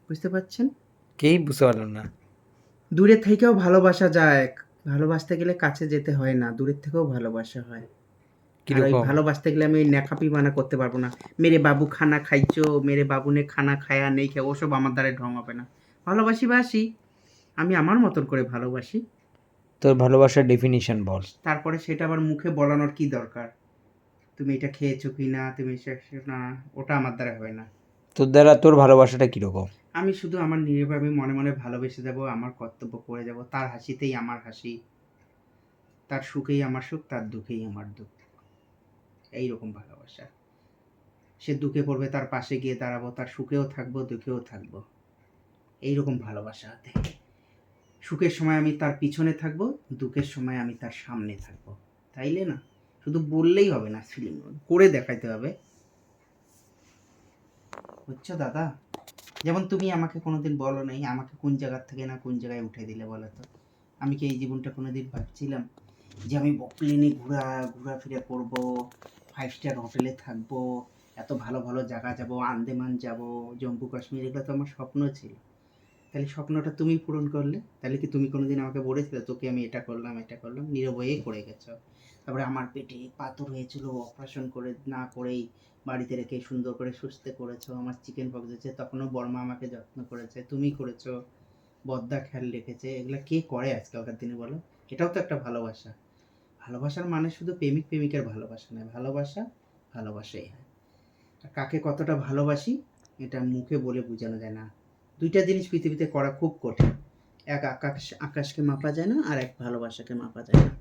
বুঝতে পারছেন? কেই বুঝতে পারলাম না। দূরে থেকেও ভালোবাসা যায়। ভালোবাসতে গেলে কাছে যেতে হয় না। দূরের থেকেও ভালোবাসা হয়। আর ওই কিরকম? ভালোবাসতে গেলে আমি ওই ন্যাকাপিমানা করতে পারবো না। মেরে বাবু খানা খাইছো, মেরে বাবু নে খানা খায়া নেই খেয়ে ওসব আমার দ্বারাই ঢং হবে না। ভালোবাসি। আমি আমার মতন করে ভালোবাসি। তোর ভালোবাসার ডেফিনিশন বল। তারপরে সেটা আবার মুখে বলানোর কি দরকার? তুমি এটা খেয়েছো কিনা? তুমি না, ওটা আমার দ্বারা হবে না। তোর দ্বারা তোর ভালোবাসাটা কিরকম? আমি শুধু আমার নীরবে মনে, মনে ভালোবেসে যাবো, আমার কর্তব্য করে যাবো। তার হাসিতেই আমার হাসি, তার সুখেই আমার সুখ, তার দুঃখেই আমার দুঃখ। এইরকম ভালোবাসা। সে দুঃখে পড়বে, তার পাশে গিয়ে দাঁড়াবো, তার সুখেও থাকবো, দুঃখেও থাকবো। এইরকম ভালোবাসা। সুখের সময় আমি তার পিছনে থাকবো, দুঃখের সময় আমি তার সামনে থাকবো। তাইলে না? শুধু বললেই হবে না, ফিলিং করে দেখাইতে হবে। বুঝছো দাদা? যেমন তুমি আমাকে কোনোদিন বলো নাই আমাকে কোন জায়গার থেকে না কোন জায়গায় উঠে দিলে বলো তো? আমি কি এই জীবনটা কোনোদিন ভাবছিলাম যে আমি প্লেনে ঘোরাফেরা করবো, 5 স্টার হোটেলে থাকবো, এত ভালো ভালো জায়গা যাব, আন্দামান যাব, জম্মু কাশ্মীর, এগুলো তো আমার স্বপ্ন ছিল। তাহলে স্বপ্নটা তুমি পূরণ করলে। তাহলে কি তুমি কোনোদিন আমাকে বলেছিলে তোকে আমি এটা করলাম? নীরব হয়েই করে গেছো। তারপরে আমার পেটে পাথর হয়েছিল, অপারেশন করে না করেই বাড়িতে রেখে সুন্দর করে সুস্থ করেছো। আমার চিকেন পক্স হয়েছে, তখনও বর্মা আমাকে যত্ন করেছে, তুমি করেছো, বদ্দা খেয়াল রেখেছে। এগুলো কে করে আজকালকার দিনে বলো? এটাও তো একটা ভালোবাসা। ভালোবাসার মানে শুধু প্রেমিক প্রেমিকের ভালোবাসা নয়, ভালোবাসা ভালোবাসাই হয়। আর কাকে কতটা ভালোবাসি এটা মুখে বলে বোঝানো যায় না। দুইটা জিনিস পৃথিবীতে করা খুব কঠিন। এক আকাশকে মাপা যায় না, আর এক ভালোবাসাকে মাপা যায় না।